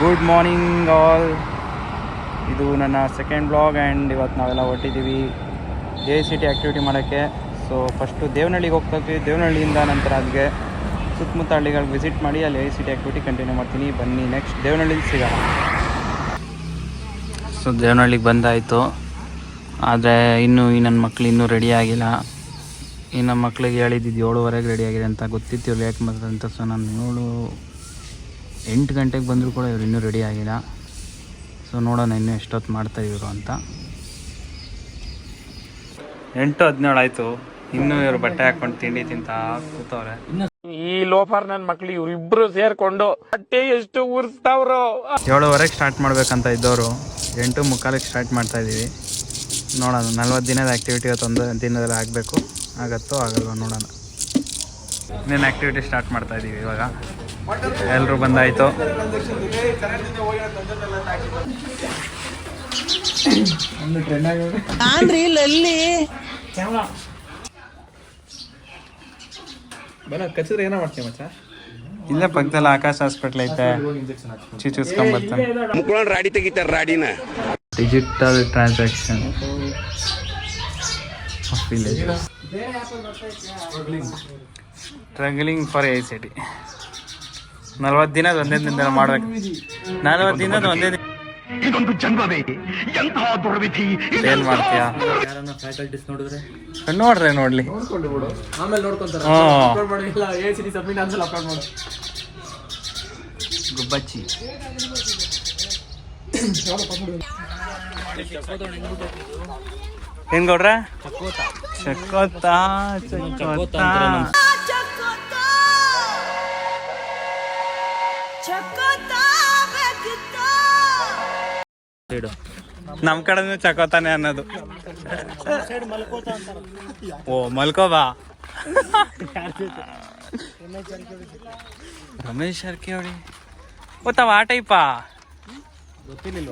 Good morning all. ಇದು ನನ್ನ second blog and ಇವತ್ತು ನಾವೆಲ್ಲ ಹೊರಟಿದ್ದೀವಿ JCT ಆ್ಯಕ್ಟಿವಿಟಿ ಮಾಡೋಕ್ಕೆ. ಸೊ ಫಸ್ಟು ದೇವನಹಳ್ಳಿಗೆ ಹೋಗ್ತಾ ಇದ್ವಿ. ದೇವನಹಳ್ಳಿಯಿಂದ ನಂತರ ಅಲ್ಲಿಗೆ ಸುತ್ತಮುತ್ತ ಹಳ್ಳಿಗಳಿಗೆ ವಿಸಿಟ್ ಮಾಡಿ ಅಲ್ಲಿ JCT ಆ್ಯಕ್ಟಿವಿಟಿ ಕಂಟಿನ್ಯೂ ಮಾಡ್ತೀನಿ. ಬನ್ನಿ ನೆಕ್ಸ್ಟ್ ದೇವನಹಳ್ಳಿಗೆ ಸಿಗೋಣ. ಸೊ ದೇವನಹಳ್ಳಿಗೆ ಬಂದಾಯಿತು. ಆದರೆ ಇನ್ನೂ ನನ್ನ ಮಕ್ಳು ಇನ್ನೂ ರೆಡಿ ಆಗಿಲ್ಲ. ಈ ನಮ್ಮ ಮಕ್ಳಿಗೆ ಹೇಳಿದ್ದು 7:15 ರೆಡಿ ಆಗಿದೆ ಅಂತ. ಗೊತ್ತಿತ್ತು ಇವ್ರು ಲೇಟ್ ಮಾಡ್ತಾರೆ ಅಂತ. ಸೊ ನಾನು 8 ಗಂಟೆಗೆ ಬಂದರೂ ಕೂಡ ಇವ್ರು ಇನ್ನೂ ರೆಡಿ ಆಗಿಲ್ಲ. ಸೊ ನೋಡೋಣ ಇನ್ನೂ ಎಷ್ಟೊತ್ತು ಮಾಡ್ತಾರೆ ಇವರು ಅಂತ. 8:17 ಆಯಿತು. ಇನ್ನೂ ಇವರು ಬಟ್ಟೆ ಹಾಕೊಂಡು ತಿಂಡಿ ತಿಂತ ಕೂತವ್ರೆ. ಈ ಲೋಫರ್ ನನ್ನ ಮಕ್ಳು ಇವ್ರಿಬ್ರು ಸೇರ್ಕೊಂಡು ಬಟ್ಟೆ ಎಷ್ಟು ಉರ್ಸ್ತಾವ್ರು. 7:15 ಸ್ಟಾರ್ಟ್ ಮಾಡ್ಬೇಕಂತ ಇದ್ದವರು 8:45 ಸ್ಟಾರ್ಟ್ ಮಾಡ್ತಾ ಇದ್ದೀವಿ. ನೋಡೋಣ 40 ದಿನದ ಆ್ಯಕ್ಟಿವಿಟಿ ಇವತ್ತೊಂದು ದಿನದಲ್ಲಿ ಆಗಬೇಕು. ಆಗತ್ತೋ ಆಗಲ್ವ ನೋಡೋಣ. ಇನ್ನೇನು ಆ್ಯಕ್ಟಿವಿಟಿ ಸ್ಟಾರ್ಟ್ ಮಾಡ್ತಾ ಇದ್ದೀವಿ ಇವಾಗ. ಎಲ್ಲರೂ ಬಂದಾಯಿತು. ಇಲ್ಲೇ ಪಕ್ಕದಲ್ಲಿ ಆಕಾಶ ಹಾಸ್ಪಿಟ್ಲ್ ಐತೆ. ಚೂಸ್ಕೊಂಬರ್ತಾನೆ. ರಾಡಿ ತೆಗಿತಾರ ರಾಡಿನ. Digital transaction village struggling for JCT. 40 ದಿನದ ಒಂದೇ ದಿನದಲ್ಲಿ ಮಾಡ್ಬೇಕು. 40 ದಿನದ ಒಂದೇ ದಿನ ಏನ್ ಮಾಡ್ತೀಯಾ? ನೋಡ್ರಿ ನೋಡ್ಲಿ ಗುಬ್ಬಚ್ಚಿ. ಏನ್ ಗೌಡ್ರ? ಚಕೋತಾ ಚಕೋತಾ ನಮ್ ಕಡೆನೂ ಚಕೋತಾನೆ ಅನ್ನೋದು. ಓ ಮಲ್ಕೋಬಾ. ರಮೇಶ್ ಜಾರಕಿಹೊಳಿ ಗೊತ್ತಾವ ಆ ಟೈಪಾ? ಗೊತ್ತಿಲ್ಲ.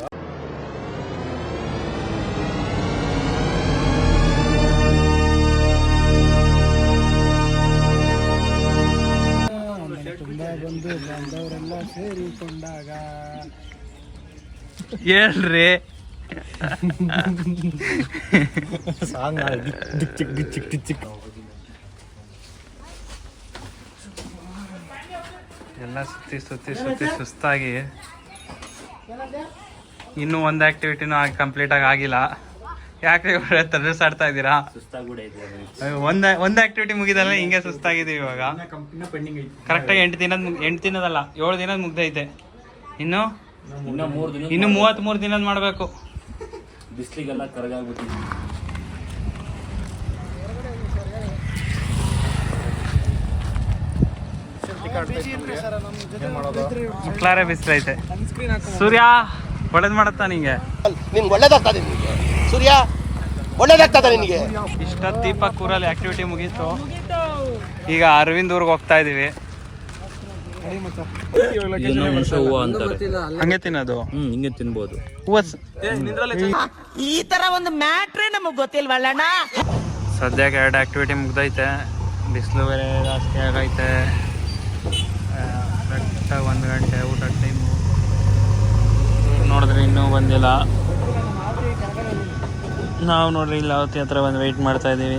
ಬಂದು ಬಂದವರೆಲ್ಲ ಸೇರಿಕೊಂಡಾಗ ಹೇಳ್ರಿ ಎಲ್ಲ ಸುತ್ತಿ ಸುತ್ತಿ ಸುತ್ತಿ ಸುಸ್ತಾಗಿ ಇನ್ನೂ ಒಂದು ಆಕ್ಟಿವಿಟಿನೂ ಕಂಪ್ಲೀಟ್ ಆಗಿಲ್ಲ. ಯಾಕೆ ತರ್ಸಾಡ್ತಾ ಇದ್ದೀರಾ? ಒಂದು ಆಕ್ಟಿವಿಟಿ ಮುಗಿದಲ್ಲ, ಹಿಂಗೆ ಸುಸ್ತಾಗಿದ್ದೀವಿ ಇವಾಗ. ಕರೆಕ್ಟಾಗಿ 8 ದಿನದಲ್ಲ 7 ದಿನದ ಮುಗ್ದೈತೆ. ಇನ್ನು 33 ದಿನದ ಮಾಡಬೇಕು. ಬಿಸಿಲಿಗೆಲ್ಲ ಕರಗಾಗ್ಬಿಟ್ಟಿದೆ. ಮುಕ್ಲಾರೆ ಬಿಸಿಲೈತೆ. ಸೂರ್ಯ ಒಳ್ಳೇದು ಮಾಡತ್ತಾ ನಿಂಗೆ? ಒಳ್ಳೇದಾಗ್ತದೆ ನಿನಗೆ ಸೂರ್ಯ, ಒಳ್ಳೇದಾಗ್ತದೆ ನಿನಗೆ. ಇಷ್ಟೊತ್ತು ದೀಪಕ್ ಊರಲ್ಲಿ ಆಕ್ಟಿವಿಟಿ ಮುಗೀತು. ಈಗ ಅರವಿಂದ್ ಊರಿಗೆ ಹೋಗ್ತಾ ಇದೀವಿ. ಹಂಗೆ ತಿನ್ನೋದು? ಹಿಂಗೆ ತಿನ್ಬೋದು. ಈ ತರ ಒಂದು ಮ್ಯಾಟ್ರೇ ನಮಗ್ ಗೊತ್ತಿಲ್ವಲ್ಲಣ್ಣ. ಸದ್ಯಕ್ಕೆ 2 ಆಕ್ಟಿವಿಟಿ ಮುಗ್ದೈತೆ. ಬಿಸಿಲು ಬೇರೆ ಜಾಸ್ತಿ ಆಗೈತೆ. ಕರೆಕ್ಟಾಗಿ 1 ಗಂಟೆ ಊಟದ ಟೈಮು. ನೋಡಿದ್ರೆ ಇನ್ನೂ ಬಂದಿಲ್ಲ. ನಾವು ನೋಡ್ರಿ ಇಲ್ಲಿ ಅವತ್ತಿ ಹತ್ರ ಬಂದು ವೆಯ್ಟ್ ಮಾಡ್ತಾ ಇದ್ದೀವಿ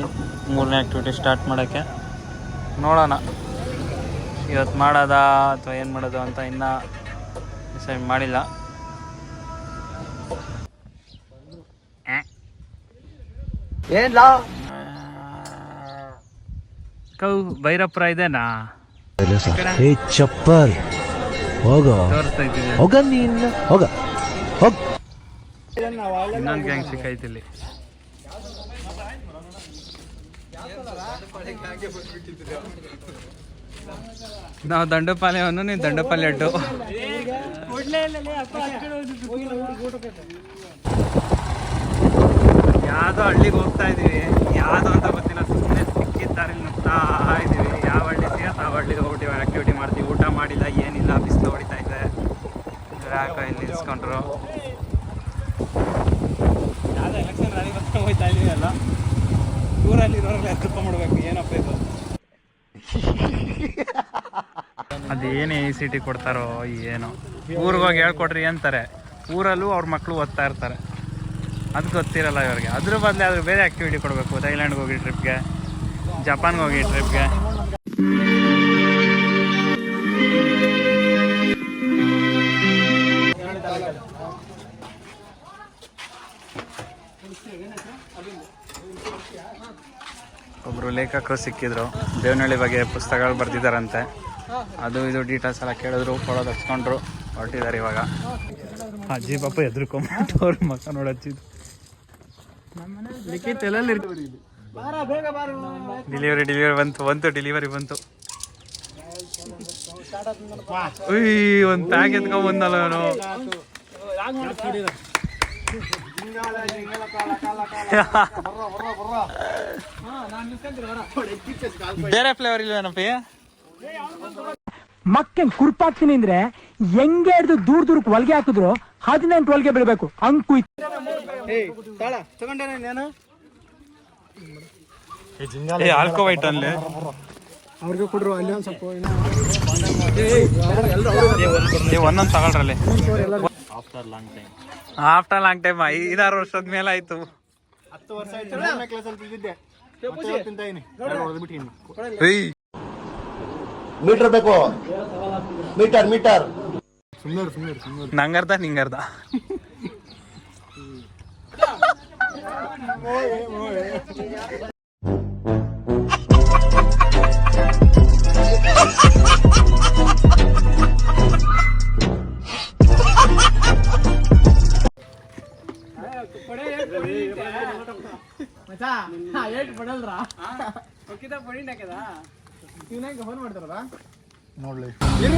3ನೇ ಆ್ಯಕ್ಟಿವಿಟಿ ಸ್ಟಾರ್ಟ್ ಮಾಡೋಕ್ಕೆ. ನೋಡೋಣ ಇವತ್ತು ಮಾಡೋದಾ ಅಥವಾ ಏನು ಮಾಡೋದು ಅಂತ ಇನ್ನೂ ಡಿಸೈಡ್ ಮಾಡಿಲ್ಲ. ಕೌ ಭೈರಪುರ ಇದೇನಾ? ಚಪ್ಪಲ್ ಹೋಗೋ ತೋರಿಸ್ತಾ ಇದ್ದೀನಿ. ಹೋಗ ನೀನು ಹೋಗ ಹೋಗ. ಇನ್ನೊಂದು ಗ್ಯಾಂಗ್ ಸಿಕ್ಕೈತಿ ಇಲ್ಲಿ. ನಾವು ದಂಡಪಾಳ್ಯವನು, ನೀವು ದಂಡಪಾಳ್ಯ ಅಡ್ಡು. ಯಾವುದೋ ಹಳ್ಳಿಗೆ ಹೋಗ್ತಾ ಇದ್ದೀವಿ. ಯಾವುದೋ ಅಂತ ಗೊತ್ತಿಲ್ಲ, ಸುಮ್ಮನೆ ಸಿಕ್ಕಿದ್ದಾರೆ ನುಗ್ತಾ ಇದ್ದೀವಿ. ಯಾವ ಹಳ್ಳಿ ಸಿಗತ್ತೆ ಆ ಹಳ್ಳಿಗೆ ಹೋಗ್ಬಿಟ್ಟು ಆ್ಯಕ್ಟಿವಿಟಿ ಮಾಡ್ತೀವಿ. ಊಟ ಮಾಡಿಲ್ಲ ಏನಿಲ್ಲ, ಬಿಸಿಲು ಹೊಡಿತಾ ಇದೆ. ಯಾಕೋ ಇಲ್ಲಿ ನಿಲ್ಸ್ಕೊಂಡ್ರು. ಯಾವುದೋ ಎಲೆಕ್ಷನ್ ರ್ಯಾಲಿ ಬರ್ತಾ ಹೋಗ್ತಾ ಇದೀವಿ ಅಲ್ಲ, ಊರಲ್ಲಿ ಇರೋರೆಲ್ಲ ಎತ್ಕೊಂಡ್ಬಿಡ್ಬೇಕು. ಏನಪ್ಪ ಇದು? ಅದೇನು ಎ ಸಿ ಟಿ ಕೊಡ್ತಾರೋ ಏನೋ. ಊರಿಗೆ ಹೋಗಿ ಹೇಳ್ಕೊಡ್ರಿ ಅಂತಾರೆ, ಊರಲ್ಲೂ ಅವ್ರ ಮಕ್ಕಳು ಓದ್ತಾ ಇರ್ತಾರೆ, ಅದು ಗೊತ್ತಿರಲ್ಲ ಇವ್ರಿಗೆ. ಅದ್ರ ಬದಲು ಆದರೂ ಬೇರೆ ಆ್ಯಕ್ಟಿವಿಟಿ ಕೊಡಬೇಕು. ಥೈಲ್ಯಾಂಡ್ಗೆ ಹೋಗಿ ಟ್ರಿಪ್ಗೆ, ಜಪಾನ್ಗೆ ಹೋಗಿ ಟ್ರಿಪ್ಗೆ. ಒಬ್ಬರು ಲೇಖಕರು ಸಿಕ್ಕಿದ್ರು, ದೇವನಹಳ್ಳಿ ಬಗ್ಗೆ ಪುಸ್ತಕಗಳು ಬರೆದಿದ್ದಾರಂತೆ. ಅದು ಇದು ಡೀಟೇಲ್ಸ್ ಎಲ್ಲ ಕೇಳಿದ್ರು, ಕೊಡೋದು ಹಚ್ಕೊಂಡ್ರು, ಹೊರಟಿದ್ದಾರೆ ಇವಾಗ. ಅಜ್ಜಿ ಪಾಪ ಎದ್ರುಕೊಂಬಿಟ್ಟು ಅವ್ರ ಮಕ್ಕ ನೋಡಚ್ಚಿದ್ದು. ಡೆಲಿವರಿ ಬಂತು. ಒಂದು ಪ್ಯಾಕ್ ಎತ್ಕೊಂಡ್ ಬಂದಲ್ಲ ಅವನು. ಬೇರೆ ಫ್ಲೇವರ್ ಇಲ್ವೇನಪ್ಪ? ಮಕ್ಕನ್ ಕುರ್ಪಾಕ್ತೀನಿ ಅಂದ್ರೆ ಹೆಂಗೆ ಹಿಡ್ದು ದೂರಕ್ಕೆ ಹೊಲಿಗೆ ಹಾಕಿದ್ರು 18 ಹೊಲಿಗೆ ಬೀಳ್ಬೇಕು ಅಂಕು. ಆಲ್ಕೋವೈಟ್ ಅಲ್ಲೇ ಅವ್ರಿಗೆ ಕೊಡ್ರು. ಅಲ್ಲಿ ಒಂದ್ ಸ್ವಲ್ಪ ಒಂದೊಂದು ತಗೊಳ್ರಲ್ಲಿ. ಆಫ್ಟರ್ ಲಾಂಗ್ ಟೈಮ್, 5-6 ವರ್ಷದ ಮೇಲೆ ಆಯ್ತು. 10 ವರ್ಷ ಆಯ್ತು. ಕ್ಲಾಸಲ್ಲಿ ಬಿದ್ದಿದ್ದೆ, ತಿಂತಾಯಿನಿ. ಮೀಟರ್ ಬೇಕು, ಮೀಟರ್. ನಂಗರ್ಧ ನಿಂಗರ್ಧ.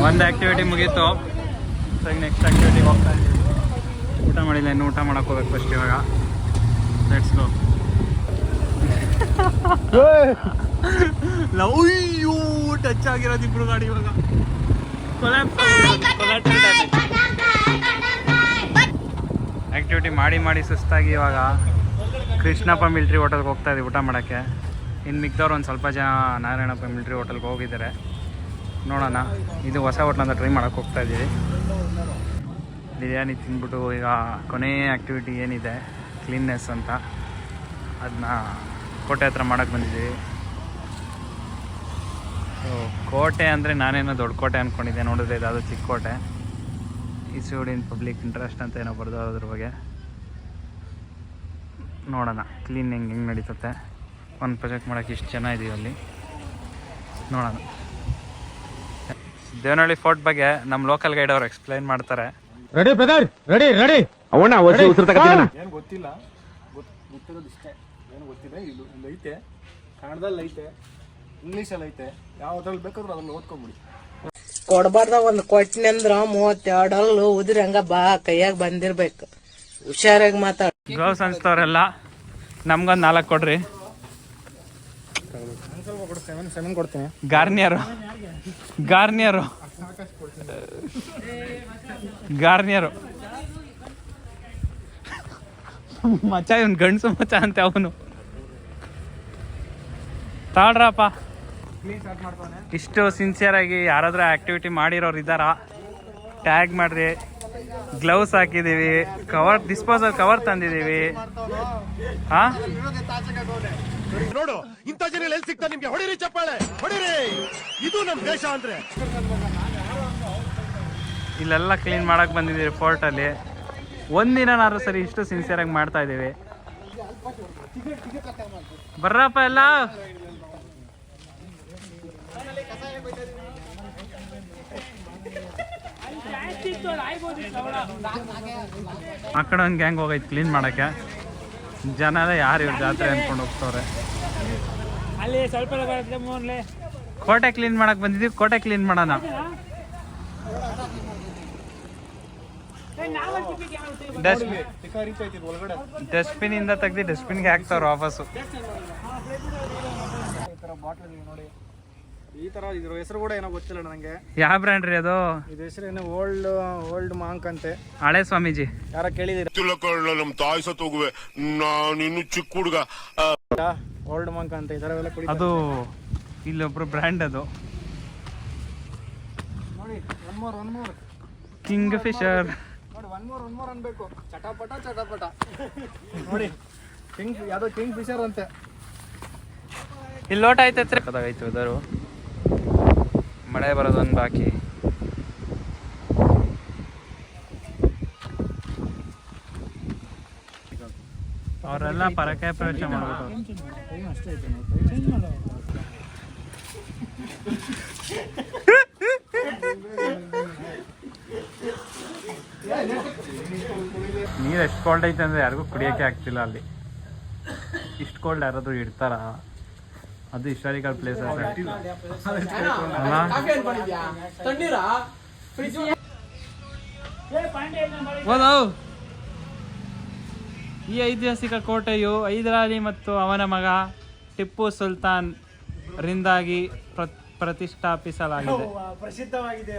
ಒಂದು ಆಕ್ಟಿವಿಟಿ ಮುಗೀತು. ನೆಕ್ಸ್ಟ್ ಆಕ್ಟಿವಿಟಿ ಹೋಗ್ತಾ ಇದ್ದೀವಿ. ಊಟ ಮಾಡಿಲ್ಲ, ಇನ್ನು ಊಟ ಮಾಡಕ್ ಹೋಗ್ಬೇಕು ಫಸ್ಟ್ ಇವಾಗ. Let's go. ಅಯ್ಯೋ ಟಚ್ ಆಗಿರೋದು ಇಬ್ರು ಗಾಡಿ ಇವಾಗ. ಆಕ್ಟಿವಿಟಿ ಮಾಡಿ ಸುಸ್ತಾಗಿ ಇವಾಗ ಕೃಷ್ಣಪ್ಪ ಮಿಲ್ಟ್ರಿ ಹೋಟೆಲ್ಗೆ ಹೋಗ್ತಾ ಇದ್ದೀವಿ ಊಟ ಮಾಡೋಕ್ಕೆ. ಇನ್ನು ಮಿಕ್ದವ್ರು ಒಂದು ಸ್ವಲ್ಪ ಜನ ನಾರಾಯಣಪ್ಪ ಮಿಲ್ಟ್ರಿ ಹೋಟೆಲ್ಗೆ ಹೋಗಿದ್ದಾರೆ. ನೋಡೋಣ, ಇದು ಹೊಸ ಹೋಟ್ಲ್ ಅಂತ ಟ್ರೈ ಮಾಡೋಕ್ಕೆ ಹೋಗ್ತಾ ಇದ್ದೀವಿ. ಬಿರಿಯಾನಿ ತಿಂದ್ಬಿಟ್ಟು ಈಗ ಕೊನೆಯ ಆ್ಯಕ್ಟಿವಿಟಿ ಏನಿದೆ ಕ್ಲೀನ್ನೆಸ್ ಅಂತ, ಅದನ್ನ ಕೋಟೆ ಹತ್ರ ಮಾಡೋಕ್ಕೆ ಬಂದಿದ್ದೀವಿ. ಸೊ ಕೋಟೆ ಅಂದರೆ ನಾನೇನೋ ದೊಡ್ಡ ಕೋಟೆ ಅಂದ್ಕೊಂಡಿದ್ದೆ, ನೋಡಿದ್ರೆ ಇದಾದರೂ ಚಿಕ್ಕ ಕೋಟೆ. ಇಶ್ಯೂಡ್ ಇನ್ ಪಬ್ಲಿಕ್ ಇಂಟ್ರೆಸ್ಟ್ ಅಂತ ಏನೋ ಬರೆದು ಅದ್ರ ಬಗ್ಗೆ. ನೋಡೋಣ ಕ್ಲೀನ್ ಹೆಂಗೆ ನಡೀತತೆ. ಒಂದು ಪ್ರಾಜೆಕ್ಟ್ ಮಾಡೋಕ್ಕೆ ಇಷ್ಟು ಜನ ಇದೀವಿ ಅಲ್ಲಿ. ನೋಡೋಣ. ದೇವನಹಳ್ಳಿ ಫೋರ್ಟ್ ಬಗ್ಗೆ ನಮ್ಮ ಲೋಕಲ್ ಗೈಡ್ ಅವರು ಎಕ್ಸ್ಪ್ಲೈನ್ ಮಾಡ್ತಾರೆ. ರೆಡಿ ಬ್ರದರ್, ರೆಡಿ ಅವಣ್ಣ ಉಸಿರು ಏನು ಗೊತ್ತಿಲ್ಲ, ಗೊತ್ತಿರೋದು ಇಷ್ಟೇ. ಏನು ಗೊತ್ತಿದೆ, ಇದು ಐತೆ, ಕನ್ನಡದಲ್ಲಿ ಐತೆ, ಇಂಗ್ಲೀಷಲ್ಲಿ ಐತೆ. ಯಾವ್ದ್ರಲ್ಲಿ ಬೇಕಾದ್ರೂ ಅದನ್ನ ಓದ್ಕೊಂಬಿಡಿ. ಕೊಡ್ಬಾರ್ದ ಒಂದ್ ಕೊಟ್ಟಿನಿ ಅಂದ್ರ 32 ಅಲ್ಲು ಉದ್ರಿ ಹಂಗ ಬಾ ಕೈಯಾಗ ಬಂದಿರ್ಬೇಕು. ಹುಷಾರಾಗಿ ಮಾತಾಡ. ಗ್ಲೌಸ್ ಅನ್ಸ್ತವ್ರೆಲ್ಲ ನಮ್ಗೊಂದು 4 ಕೊಡ್ರಿ. ಸೆವೆನ್ ಕೊಡ್ತೀನಿ. ಗಾರ್ನಿಯರು ಮಚ್ಚ, ಇವನ್ ಗಂಡಸು ಮಚ್ಚ ಅಂತ ಅವನು. ತಾಳ್ರಪ್ಪ. ಇಷ್ಟು ಸಿನ್ಸಿಯರಾಗಿ ಯಾರಾದ್ರೂ ಆಕ್ಟಿವಿಟಿ ಮಾಡಿರೋರು ಇದ್ದಾರಾ? ಟ್ಯಾಗ್ ಮಾಡ್ರಿ. ಗ್ಲೌಸ್ ಹಾಕಿದೀವಿ, ಕವರ್, ಡಿಸ್ಪೋಸಲ್ ಕವರ್ ತಂದಿದೀವಿ. ಹಾ, ನೋಡು ಇಂಥ ಜನ ಎಲ್ಲಿ ಸಿಗ್ತಾ ನಿಮ್ಗೆ. ಹೊಡಿರಿ ಚಪ್ಪಾಳೆ, ಹೊಡಿರಿ. ಇದು ನಮ್ ದೇಶ ಅಂದ್ರೆ. ಇಲ್ಲೆಲ್ಲ ಕ್ಲೀನ್ ಮಾಡಕ್ ಬಂದಿದ್ದೀವಿ ಫೋರ್ಟಲ್ಲಿ. ಒಂದಿನಾರು ಸರಿ ಇಷ್ಟು ಸಿನ್ಸಿಯರಾಗಿ ಮಾಡ್ತಾ ಇದ್ದೀವಿ. ಬರ್ರಪ್ಪ ಎಲ್ಲ. ಆ ಕಡೆ ಒಂದು ಗ್ಯಾಂಗ್ ಹೋಗೈತೆ ಕ್ಲೀನ್ ಮಾಡಕ್ಕೆ. ಜನ ಯಾರು ಇವ್ರು ಜಾತ್ರೆ ಅನ್ಕೊಂಡು ಹೋಗ್ತವ್ರೆ. ಕೋಟೆ ಕ್ಲೀನ್ ಮಾಡಕ್ ಬಂದಿದ್ದೀವಿ. ಕೋಟೆ ಕ್ಲೀನ್ ಮಾಡೋಣ. ಡಸ್ಟ್ಬಿನ್ ಇಂದ ತೆಗ್ದು ಡಸ್ಟ್ಬಿನ್ಗೆ ಹಾಕ್ತಾವ್ರ ವಾಪಸ್ಸು. ಈ ತರ ಇದ್ರ ಹೆಸರು ಕೂಡ ಏನೋ ಗೊತ್ತಿಲ್ಲ ನನಗೆ. ಯಾವ ಬ್ರ್ಯಾಂಡ್ ರೀ ಅದು? ಇದು ಹೆಸರು ಏನೋ ಓಲ್ಡ್ ಮಾಂಕ್ ಅಂತೆ. ಹಳೆ ಸ್ವಾಮೀಜಿ ಯಾರ ಕೇಳಿದಿರ? ನಮ್ ತಾಯಿ ಸತ್ತು ಹೋಗುವೆ, ನಾನು ಚಿಕ್ಕ ಹುಡುಗ. ಓಲ್ಡ್ ಮಾಂಕ್ ಅಂತ ಇದರವೆಲ್ಲ ಕುಡಿ. ಅದು ಇಲ್ಲೊಬ್ರು ಬ್ರ್ಯಾಂಡ್ ಅದು. More king Fisher. ನೋಡಿ ಒನ್ ಮೋರ್ ಅನ್ಬೇಕು. ಚಟಪಟ ನೋಡಿ ಯಾವ್ದೋ ಕಿಂಗ್ ಫಿಶರ್ ಅಂತೆ. ಇಲ್ಲಿ ಲೋಟ ಐತೈತ್ರಿ. ಅದಾಗೈತೆ ವೆದರು. ಮಳೆ ಬರೋದೊಂದು ಬಾಕಿ. ಅವರೆಲ್ಲ ಪರಕಾಯ ಪ್ರವೇಶ ಮಾಡ್ಬೇಕು. ನೀರು ಎಷ್ಟು ಕೋಲ್ಡ್ ಐತೆ ಅಂದ್ರೆ ಯಾರಿಗೂ ಕುಡಿಯೋಕೆ ಆಗ್ತಿಲ್ಲ ಅಲ್ಲಿ. ಇಷ್ಟು ಕೋಲ್ಡ್ ಯಾರಾದ್ರೂ ಇಡ್ತಾರ? ಅದು ಹಿಸ್ಟಾರಿಕಲ್ ಪ್ಲೇಸ್ ಅಲ್ಲ. ಈ ಐತಿಹಾಸಿಕ ಕೋಟೆಯು ಹೈದರಾಲಿ ಮತ್ತು ಅವನ ಮಗ ಟಿಪ್ಪು ಸುಲ್ತಾನ್ ರಿಂದಾಗಿ ಪ್ರತಿಷ್ಠಾಪಿಸಲಾಗಿದೆ. ಪ್ರಸಿದ್ಧವಾಗಿದೆ.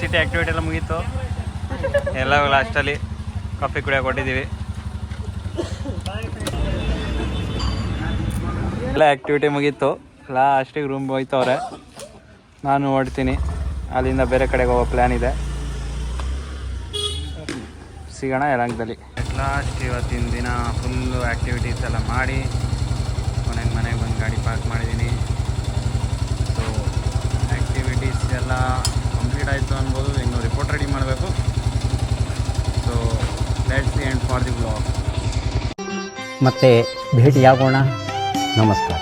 ಸಿಟಿ ಆಕ್ಟಿವಿಟಿ ಎಲ್ಲ ಮುಗೀತು. ಎಲ್ಲ ಲಾಸ್ಟಲ್ಲಿ ಕಾಫಿ ಕುಡಿಯೋಕೆ ಕೊಟ್ಟಿದ್ದೀವಿ. ಎಲ್ಲ ಆ್ಯಕ್ಟಿವಿಟಿ ಮುಗೀತು. ಲಾಸ್ಟಿಗೆ ರೂಮ್ ಹೋಯ್ತವ್ರೆ. ನಾನು ಹೊಡ್ತೀನಿ. ಅಲ್ಲಿಂದ ಬೇರೆ ಕಡೆಗೆ ಹೋಗೋ ಪ್ಲ್ಯಾನ್ ಇದೆ. ಸಿಗೋಣ ಯಲಹಂಕದಲ್ಲಿ. ಲಾಸ್ಟ್ ಇವತ್ತಿನ ದಿನ ಫುಲ್ಲು ಆ್ಯಕ್ಟಿವಿಟೀಸ್ ಎಲ್ಲ ಮಾಡಿ ಮನೆಗೆ ಬಂದು ಗಾಡಿ ಪಾರ್ಕ್ ಮಾಡಿದ್ದೀನಿ. ಸೊ ಆ್ಯಕ್ಟಿವಿಟೀಸ್ ಎಲ್ಲ ಕಂಪ್ಲೀಟ್ ಆಯಿತು ಅನ್ಬೋದು. ಇನ್ನು ರಿಪೋರ್ಟ್ ರೆಡಿ ಮಾಡಬೇಕು. So let's end for the vlog. ಮತ್ತೆ ಭೇಟಿಯಾಗೋಣ. ನಮಸ್ಕಾರ.